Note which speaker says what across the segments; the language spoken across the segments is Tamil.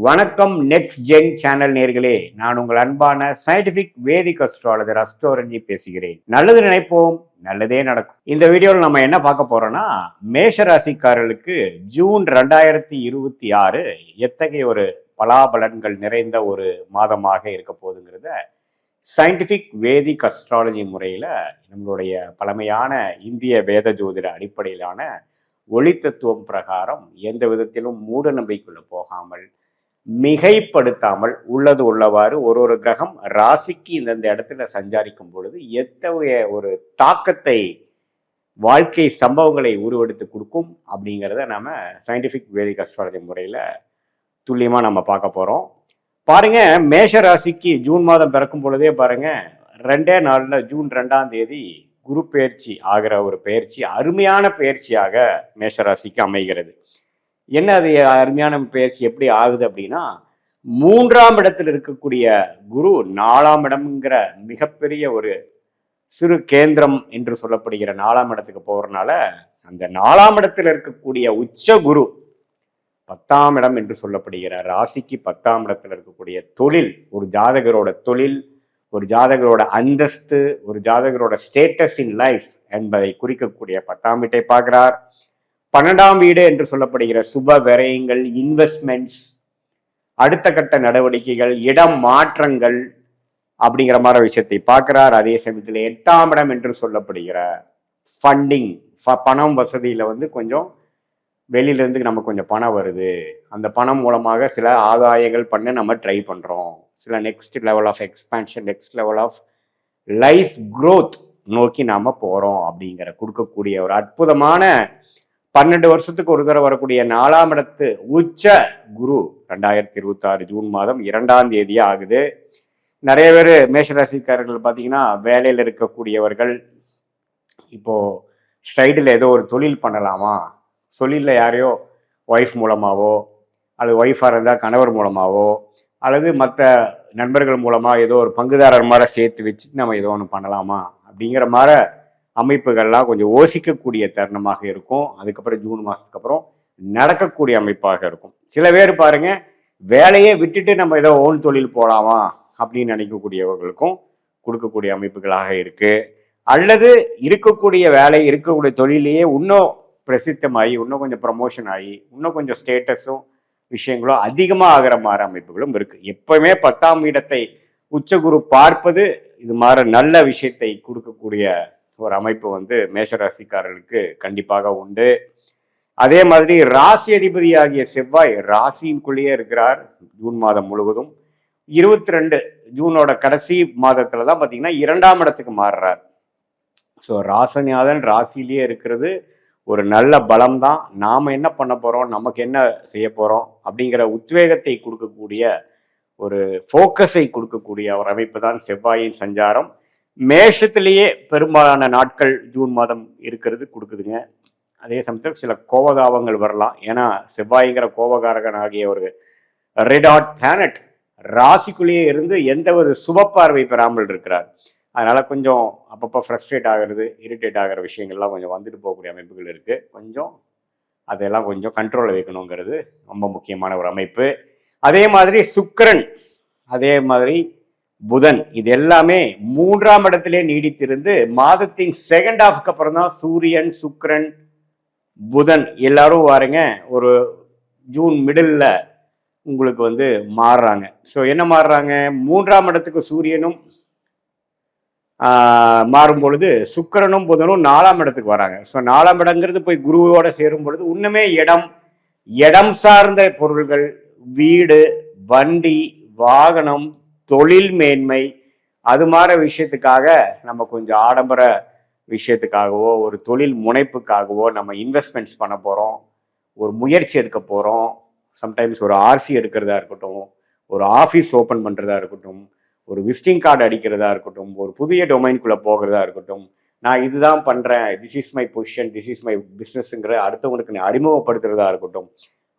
Speaker 1: வணக்கம் நெக்ஸ்ட் ஜென் சேனல் நேர்களே, நான் உங்கள் அன்பான சயின்டிபிக் வேதிக் அஸ்ட்ராலஜர் அஸ்ட்ரோரஞ்சி பேசுகிறேன். நல்லது நினைப்போம், நல்லதே நடக்கும். இந்த வீடியோவில் நம்ம என்ன பார்க்க போறோம்னா, மேஷ ராசிக்காரர்களுக்கு ஜூன் 2026 எத்தகைய ஒரு பலாபலன்கள் நிறைந்த ஒரு மாதமாக இருக்க போகுதுங்கிறத சயின்டிபிக் வேதிக் அஸ்ட்ராலஜி முறையில நம்மளுடைய பழமையான இந்திய வேத ஜோதிட அடிப்படையிலான ஒளி தத்துவம் பிரகாரம் எந்த விதத்திலும் மூட நம்பிக்கைக்குள்ள போகாமல், மிகைப்படுத்தாமல், உள்ளது உள்ளவாறு ஒரு கிரகம் ராசிக்கு இந்தந்த இடத்துல சஞ்சாரிக்கும் பொழுது எத்தகைய ஒரு தாக்கத்தை வாழ்க்கை சம்பவங்களை உருவெடுத்து கொடுக்கும் அப்படிங்கிறத நம்ம சயின்டிபிக் வேதிக் அஸ்ட்ராலஜி முறையில துல்லியமா நம்ம பார்க்க போறோம். பாருங்க, மேஷ ராசிக்கு ஜூன் மாதம் பிறக்கும் பொழுதே பாருங்க, 2 நாள்ல ஜூன் 2 குரு பெயர்ச்சி ஆகிற ஒரு பெயர்ச்சி அருமையான பெயர்ச்சியாக மேஷராசிக்கு அமைகிறது. என்ன அது அருமையான பயிற்சி எப்படி ஆகுது அப்படின்னா, 3ஆம் இடத்தில் இருக்கக்கூடிய குரு 4ஆம் இடம்ங்கிற மிகப்பெரிய ஒரு சிறு கேந்திரம் என்று சொல்லப்படுகிற 4ஆம் இடத்துக்கு போறதுனால, அந்த 4ஆம் இடத்தில் இருக்கக்கூடிய உச்ச குரு 10ஆம் இடம் என்று சொல்லப்படுகிற ராசிக்கு 10ஆம் இடத்தில் இருக்கக்கூடிய தொழில், ஒரு ஜாதகரோட தொழில், ஒரு ஜாதகரோட அந்தஸ்து, ஒரு ஜாதகரோட ஸ்டேட்டஸ் இன் லைஃப் என்பதை குறிக்கக்கூடிய 10ஆம் வீட்டை பார்க்கிறார். 12ஆம் வீடு என்று சொல்லப்படுகிற சுப விரயங்கள், இன்வெஸ்ட்மெண்ட்ஸ், அடுத்த கட்ட நடவடிக்கைகள், இடம் மாற்றங்கள் அப்படிங்கிற மாதிரி விஷயத்தை பார்க்கிறார். அதே சமயத்தில் 8ஆம் இடம் என்று சொல்லப்படுகிற ஃபண்டிங், பணம் வசதியில கொஞ்சம் வெளியிலேருந்து நமக்கு கொஞ்சம் பணம் வருது, அந்த பணம் மூலமாக சில ஆதாயங்கள் பண்ண நம்ம ட்ரை பண்றோம், சில next level of expansion, next level of life growth நோக்கி நாம போறோம் அப்படிங்கிற கொடுக்கக்கூடிய ஒரு அற்புதமான 12 வருஷத்துக்கு ஒரு தடவை வரக்கூடிய 4ஆம் இடத்து உச்ச குரு 2026 ஜூன் மாதம் 2ஆம் தேதியே ஆகுது. நிறைய பேர் மேஷராசிக்காரர்கள் பார்த்தீங்கன்னா, வேலையில் இருக்கக்கூடியவர்கள் இப்போ சைடில் ஏதோ ஒரு தொழில் பண்ணலாமா, தொழிலில் யாரையோ ஒய்ஃப் மூலமாவோ, அல்லது ஒய்ஃபாக இருந்தால் கணவர் மூலமாவோ, அல்லது மற்ற நண்பர்கள் மூலமாக ஏதோ ஒரு பங்குதாரர் மாதிரி சேர்த்து வச்சுட்டு நம்ம ஏதோ ஒன்று பண்ணலாமா அப்படிங்கிற மாதிரி அமைப்புகள்லாம் கொஞ்சம் யோசிக்கக்கூடிய தருணமாக இருக்கும். அதுக்கப்புறம் ஜூன் மாதத்துக்கு அப்புறம் நடக்கக்கூடிய அமைப்பாக இருக்கும். சில பேர் பாருங்க, வேலையை விட்டுட்டு நம்ம ஏதோ ஓன் தொழில் போகலாமா அப்படின்னு நினைக்கக்கூடியவர்களுக்கும் கொடுக்கக்கூடிய அமைப்புகளாக இருக்கு. அல்லது இருக்கக்கூடிய வேலை, இருக்கக்கூடிய தொழிலையே இன்னும் பிரசித்தமாகி, இன்னும் கொஞ்சம் ப்ரமோஷன் ஆகி, இன்னும் கொஞ்சம் ஸ்டேட்டஸும் விஷயங்களும் அதிகமாக ஆகிற மாதிரி அமைப்புகளும் இருக்கு. எப்பவுமே 10ஆம் இடத்தை உச்சகுரு பார்ப்பது இது மாதிரி நல்ல விஷயத்தை கொடுக்கக்கூடிய ஒரு அமைப்பு மேஷராசிக்காரர்களுக்கு கண்டிப்பாக உண்டு. அதே மாதிரி ராசி அதிபதியாகிய செவ்வாய் ராசிக்குள்ளேயே இருக்கிறார் ஜூன் மாதம் முழுவதும். 22 ஜூனோட கடைசி மாதத்துல தான் பார்த்தீங்கன்னா 2ஆம் இடத்துக்கு மாறுறார். ஸோ ராசநாதன் ராசியிலேயே இருக்கிறது ஒரு நல்ல பலம் தான். நாம என்ன பண்ண போறோம், நமக்கு என்ன செய்ய போறோம் அப்படிங்கிற உத்வேகத்தை கொடுக்கக்கூடிய ஒரு ஃபோக்கஸை கொடுக்கக்கூடிய ஒரு அமைப்பு தான் செவ்வாயின் சஞ்சாரம். மேஷத்திலேயே பெரும்பாலான நாட்கள் ஜூன் மாதம் இருக்கிறது கொடுக்குதுங்க. அதே சமயத்தில் சில கோபதாபங்கள் வரலாம். ஏன்னா செவ்வாய்ங்கிற கோபகாரகன் ஆகிய ஒரு ரெட் ஹாட் பிளானட் ராசிக்குள்ளேயே இருந்து எந்த ஒரு சுப பார்வை பெறாமல் இருக்கிறார். அதனால கொஞ்சம் அப்பப்போ ஃப்ரஸ்ட்ரேட் ஆகிறது, இரிட்டேட் ஆகிற விஷயங்கள்லாம் கொஞ்சம் வந்துட்டு போகக்கூடிய அமைப்புகள் இருக்கு. கொஞ்சம் அதெல்லாம் கொஞ்சம் கண்ட்ரோலில் வைக்கணுங்கிறது ரொம்ப முக்கியமான ஒரு அமைப்பு. அதே மாதிரி சுக்கிரன், அதே மாதிரி புதன், இது எல்லாமே 3ஆம் இடத்திலே நீடித்திருந்து மாதத்தின் செகண்ட் ஹாஃப்க்கு அப்புறம் தான் சூரியன், சுக்கிரன், புதன் எல்லாரும் வாருங்க ஒரு ஜூன் மிடில் உங்களுக்கு மாறுறாங்க. ஸோ என்ன மாறுறாங்க, 3ஆம் இடத்துக்கு சூரியனும் மாறும் பொழுது சுக்கிரனும் புதனும் 4ஆம் இடத்துக்கு வராங்க. ஸோ 4ஆம் இடங்கிறது போய் குருவோட சேரும் பொழுது இன்னுமே இடம் சார்ந்த பொருள்கள், வீடு, வண்டி, வாகனம், தொழில் மேன்மை, அது மாதிரி விஷயத்துக்காக நம்ம கொஞ்சம் ஆடம்பர விஷயத்துக்காகவோ, ஒரு தொழில் முனைப்புக்காகவோ நம்ம இன்வெஸ்ட்மெண்ட்ஸ் பண்ண போகிறோம், ஒரு முயற்சி எடுக்க போகிறோம். சம்டைம்ஸ் ஒரு ஆர்சி எடுக்கிறதா இருக்கட்டும், ஒரு ஆஃபீஸ் ஓப்பன் பண்ணுறதா இருக்கட்டும், ஒரு விசிட்டிங் கார்டு அடிக்கிறதா இருக்கட்டும், ஒரு புதிய டொமைனுக்குள்ளே போகிறதா இருக்கட்டும், நான் இதுதான் பண்ணுறேன், this is my position, this is my பிஸ்னஸ்ங்கிற அடுத்தவங்களுக்கு நீ அறிமுகப்படுத்துறதா இருக்கட்டும்,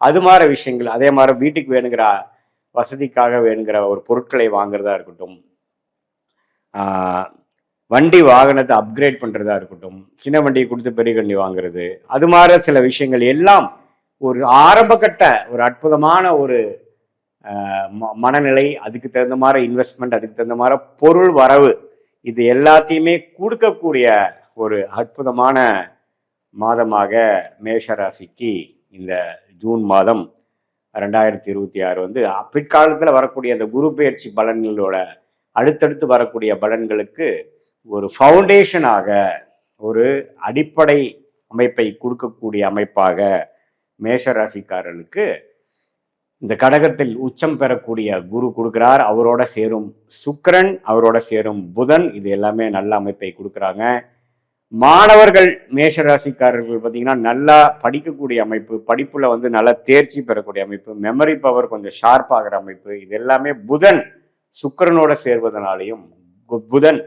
Speaker 1: அது மாதிரி விஷயங்கள். அதே மாதிரி வீட்டுக்கு வேணுங்கிற வசதிக்காக வேணுங்கிற ஒரு பொருட்களை வாங்குறதா இருக்கட்டும், வண்டி வாகனத்தை அப்கிரேட் பண்ணுறதா இருக்கட்டும், சின்ன வண்டியை கொடுத்து பெரிய வண்டி வாங்குறது, அது மாதிரி சில விஷயங்கள் எல்லாம் ஒரு ஆரம்ப கட்ட ஒரு அற்புதமான ஒரு மனநிலை, அதுக்கு தகுந்த மாதிரி இன்வெஸ்ட்மெண்ட், அதுக்கு தகுந்த மாதிரி பொருள் வரவு, இது எல்லாத்தையுமே கொடுக்கக்கூடிய ஒரு அற்புதமான மாதமாக மேஷராசிக்கு இந்த ஜூன் மாதம் 2026 வந்து பிற்காலத்தில் வரக்கூடிய அந்த குரு பெயர்ச்சி பலன்களோட அடுத்தடுத்து வரக்கூடிய பலன்களுக்கு ஒரு ஃபவுண்டேஷனாக, ஒரு அடிப்படை அமைப்பை கொடுக்கக்கூடிய அமைப்பாக மேஷராசிக்காரர்களுக்கு இந்த கடகத்தில் உச்சம் பெறக்கூடிய குரு கொடுக்கிறார். அவரோட சேரும் சுக்கிரன், அவரோட சேரும் புதன், இது எல்லாமே நல்ல அமைப்பை கொடுக்குறாங்க. மாணவர்கள் மேஷராசிக்காரர்கள் பார்த்தீங்கன்னா நல்லா படிக்கக்கூடிய அமைப்பு, படிப்புல வந்து நல்லா தேர்ச்சி பெறக்கூடிய அமைப்பு, மெமரி பவர் கொஞ்சம் ஷார்ப் ஆகிற அமைப்பு, இது எல்லாமே புதன் சுக்கிரனோட சேர்வதனாலையும் புதன்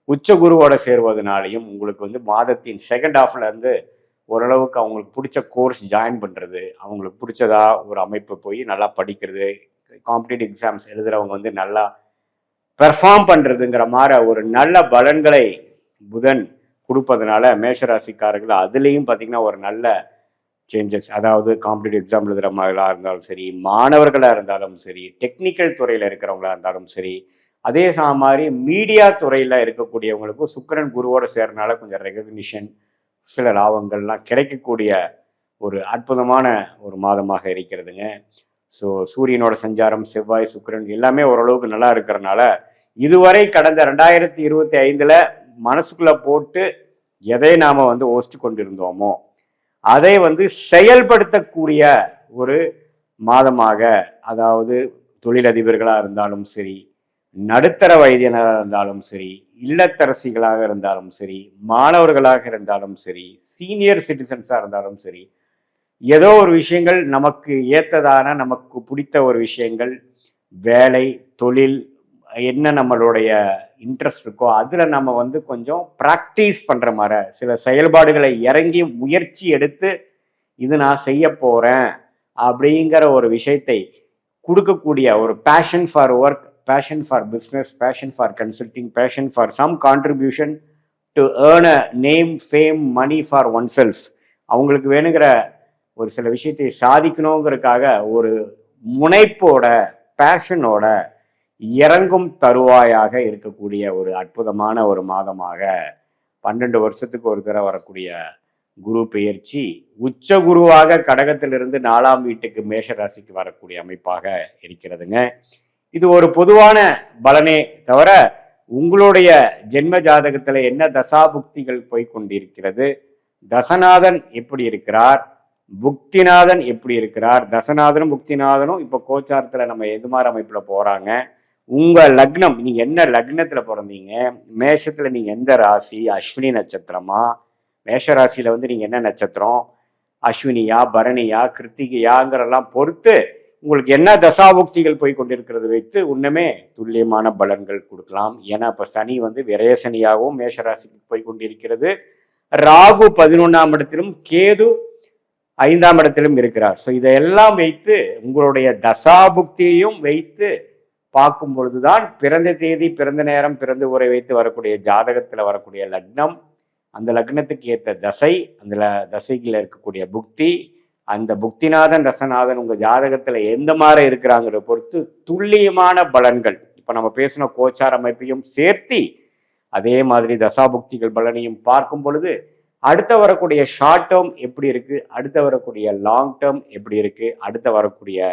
Speaker 1: உச்ச குருவோட சேர்வதனாலையும் உங்களுக்கு வந்து மாதத்தின் செகண்ட் ஹாஃப்ல இருந்து ஓரளவுக்கு அவங்களுக்கு பிடிச்ச கோர்ஸ் ஜாயின் பண்ணுறது, அவங்களுக்கு பிடிச்சதா ஒரு அமைப்பு போய் நல்லா படிக்கிறது, காம்படிட்டிவ் எக்ஸாம்ஸ் எழுதுறவங்க வந்து நல்லா பெர்ஃபார்ம் பண்ணுறதுங்கிற மாதிரி ஒரு நல்ல பலன்களை புதன் கொடுப்பதனால மேஷராசிக்காரர்கள் அதுலேயும் பார்த்தீங்கன்னா ஒரு நல்ல சேஞ்சஸ், அதாவது காம்படிட்டிவ் எக்ஸாம் எழுதுகிற மாதிரிலாம் இருந்தாலும் சரி, மாணவர்களாக இருந்தாலும் சரி, டெக்னிக்கல் துறையில் இருக்கிறவங்களா இருந்தாலும் சரி, அதே மாதிரி மீடியா துறையில் இருக்கக்கூடியவங்களுக்கும் சுக்கிரன் குருவோட சேர்றதுனால கொஞ்சம் ரெகக்னிஷன், சில லாபங்கள்லாம் கிடைக்கக்கூடிய ஒரு அற்புதமான ஒரு மாதமாக இருக்கிறதுங்க. ஸோ சூரியனோட சஞ்சாரம், செவ்வாய், சுக்கிரன் எல்லாமே ஓரளவுக்கு நல்லா இருக்கிறனால இதுவரை கடந்த 2025 மனசுக்குள்ள போட்டு எதை நாம வந்து யோசிச்சு கொண்டிருந்தோமோ அதை வந்து செயல்படுத்தக்கூடிய ஒரு மாதமாக, அதாவது தொழிலதிபர்களாக இருந்தாலும் சரி, நடுத்தர வயதினராக இருந்தாலும் சரி, இல்லத்தரசிகளாக இருந்தாலும் சரி, மாணவர்களாக இருந்தாலும் சரி, சீனியர் சிட்டிசன்ஸாக இருந்தாலும் சரி, ஏதோ ஒரு விஷயங்கள் நமக்கு ஏற்றதான, நமக்கு பிடித்த ஒரு விஷயங்கள், வேலை, தொழில், என்ன நம்மளுடைய இன்ட்ரெஸ்ட் இருக்கோ அதில் நம்ம வந்து கொஞ்சம் ப்ராக்டிஸ் பண்ணுற மாதிரி சில செயல்பாடுகளை இறங்கி முயற்சி எடுத்து இது நான் செய்ய போகிறேன் அப்படிங்கிற ஒரு விஷயத்தை கொடுக்கக்கூடிய ஒரு passion for work, passion for business, passion for consulting, passion for some contribution to earn a name, fame, money for oneself. அவங்களுக்கு வேணுங்கிற ஒரு சில விஷயத்தை சாதிக்கணுங்கிறதுக்காக ஒரு முனைப்போட, பேஷனோட இறங்கும் தருவாயாக இருக்கக்கூடிய ஒரு அற்புதமான ஒரு மாதமாக 12 வருஷத்துக்கு ஒரு தடவை வரக்கூடிய குரு பெயர்ச்சி உச்ச குருவாக கடகத்திலிருந்து 4ஆம் வீட்டுக்கு மேஷராசிக்கு வரக்கூடிய அமைப்பாக இருக்கிறதுங்க. இது ஒரு பொதுவான பலனே தவிர உங்களுடைய ஜென்ம ஜாதகத்துல என்ன தசாபுக்திகள் போய்கொண்டிருக்கிறது, தசநாதன் எப்படி இருக்கிறார், புக்திநாதன் எப்படி இருக்கிறார், தசநாதனும் புக்திநாதனும் இப்ப கோச்சாரத்துல நம்ம எது மாதிரி அமைப்புல போறாங்க, உங்க லக்னம், நீங்க என்ன லக்னத்துல பிறந்தீங்க, மேஷத்துல நீங்க எந்த ராசி, அஸ்வினி நட்சத்திரமா, மேஷ ராசியில வந்து நீங்க என்ன நட்சத்திரம், அஸ்வினியா, பரணியா, கிருத்திகையாங்கிறதெல்லாம் பொறுத்து உங்களுக்கு என்ன தசாபுக்திகள் போய் கொண்டிருக்கிறது வைத்து இன்னுமே துல்லியமான பலன்கள் கொடுக்கலாம். ஏன்னா இப்ப சனி வந்து விரயசனியாகவும் மேஷராசிக்கு போய் கொண்டிருக்கிறது, ராகு 11ஆம் இடத்திலும், கேது 5ஆம் இடத்திலும் இருக்கிறார். ஸோ இதையெல்லாம் வைத்து உங்களுடைய தசாபுக்தியையும் வைத்து பார்க்கும் பொழுதுதான் பிறந்த தேதி, பிறந்த நேரம், பிறந்த ஊரை வைத்து வரக்கூடிய ஜாதகத்துல வரக்கூடிய லக்னம், அந்த லக்னத்துக்கு ஏற்ற தசை, அந்த தசைக்குள்ள இருக்கக்கூடிய புக்தி, அந்த புக்திநாதன் தசநாதன் உங்க ஜாதகத்துல எந்த மாதிரி இருக்கிறாங்கிறத பொறுத்து துல்லியமான பலன்கள், இப்ப நம்ம பேசின கோச்சார அமைப்பையும் சேர்த்தி அதே மாதிரி தசாபுக்திகள் பலனையும் பார்க்கும் பொழுது அடுத்த வரக்கூடிய ஷார்ட் டேர்ம் எப்படி இருக்கு, அடுத்த வரக்கூடிய லாங் டேர்ம் எப்படி இருக்கு, அடுத்த வரக்கூடிய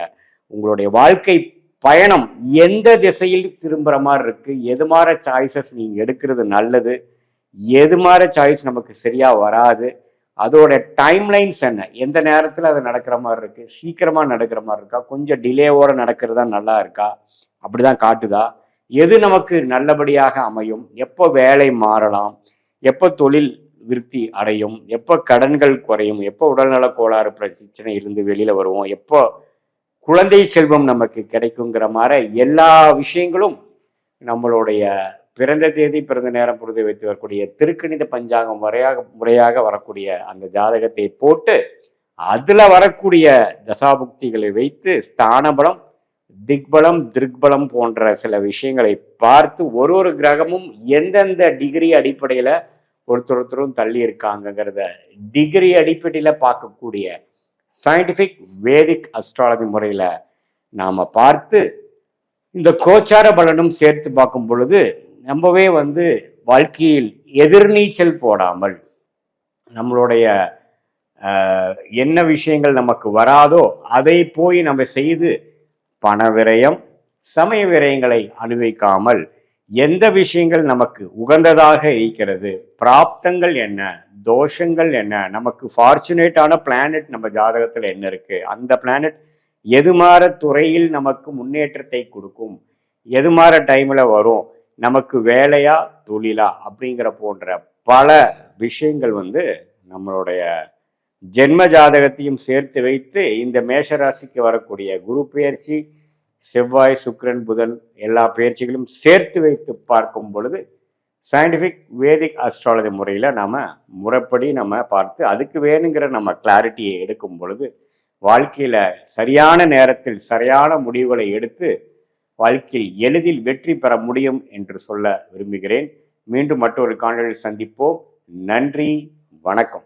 Speaker 1: உங்களுடைய வாழ்க்கை பயணம் எந்த திசையில் திரும்புற மாதிரி இருக்கு, எது மாதிரி சாய்ஸஸ் நீங்க எடுக்கிறது நல்லது, எது மாதிரி சாய்ஸ் நமக்கு சரியா வராது, அதோட டைம்லைன்ஸ் என்ன, எந்த நேரத்தில் அது நடக்கிற மாதிரி இருக்கு, சீக்கிரமா நடக்கிற மாதிரி இருக்கா, கொஞ்சம் டிலேவோட நடக்கிறதா நல்லா இருக்கா, அப்படிதான் காட்டுதா, எது நமக்கு நல்லபடியாக அமையும், எப்போ வேலை மாறலாம், எப்போ தொழில் விருத்தி அடையும், எப்போ கடன்கள் குறையும், எப்போ உடல்நல கோளாறு பிரச்சனை இருந்து வெளியில வருவோம், எப்போ குழந்தை செல்வம் நமக்கு கிடைக்குங்கிற மாதிரி எல்லா விஷயங்களும் நம்மளுடைய பிறந்த தேதி, பிறந்த நேரம், பொழுது வைத்து வரக்கூடிய திருக்கணித பஞ்சாங்கம் முறையாக வரக்கூடிய அந்த ஜாதகத்தை போட்டு அதுல வரக்கூடிய தசாபுக்திகளை வைத்து ஸ்தானபலம், திக்பலம், திருக்பலம் போன்ற சில விஷயங்களை பார்த்து ஒரு கிரகமும் எந்தெந்த டிகிரி அடிப்படையில ஒருத்தரும் தள்ளி இருக்காங்கிறத டிகிரி அடிப்படையில பார்க்கக்கூடிய சயின்டிபிக் வேதிக் அஸ்ட்ராலஜி முறையில நாம் பார்த்து இந்த கோச்சார பலனும் சேர்த்து பார்க்கும் பொழுது ரொம்பவே வாழ்க்கையில் எதிர்நீச்சல் போடாமல் நம்மளுடைய என்ன விஷயங்கள் நமக்கு வராதோ அதை போய் நம்ம செய்து பண விரயம் சமய விரயங்களை அனுபவிக்காமல் எந்த விஷயங்கள் நமக்கு உகந்ததாக இருக்கிறது, பிராப்தங்கள் என்ன, தோஷங்கள் என்ன, நமக்கு ஃபார்ச்சுனேட்டான பிளானட் நம்ம ஜாதகத்தில் என்ன இருக்கு, அந்த பிளானட் எதுமாற துறையில் நமக்கு முன்னேற்றத்தை கொடுக்கும், எதுமாற டைம்ல வரும், நமக்கு வேலையா தொழிலா அப்படிங்கிற போன்ற பல விஷயங்கள் நம்மளுடைய ஜென்ம ஜாதகத்தையும் சேர்த்து வைத்து இந்த மேஷராசிக்கு வரக்கூடிய குரு பெயர்ச்சி, செவ்வாய், சுக்கிரன், புதன் எல்லா பெயர்ச்சிகளும் சேர்த்து வைத்து பார்க்கும் பொழுது சயின்டிஃபிக் வேதிக் அஸ்ட்ராலஜி முறையில் முறைப்படி பார்த்து அதுக்கு வேணுங்கிற கிளாரிட்டியை எடுக்கும் பொழுது வாழ்க்கையில் சரியான நேரத்தில் சரியான முடிவுகளை எடுத்து வாழ்க்கையில் எளிதில் வெற்றி பெற முடியும் என்று சொல்ல விரும்புகிறேன். மீண்டும் மற்றொரு காணொளியில் சந்திப்போம். நன்றி, வணக்கம்.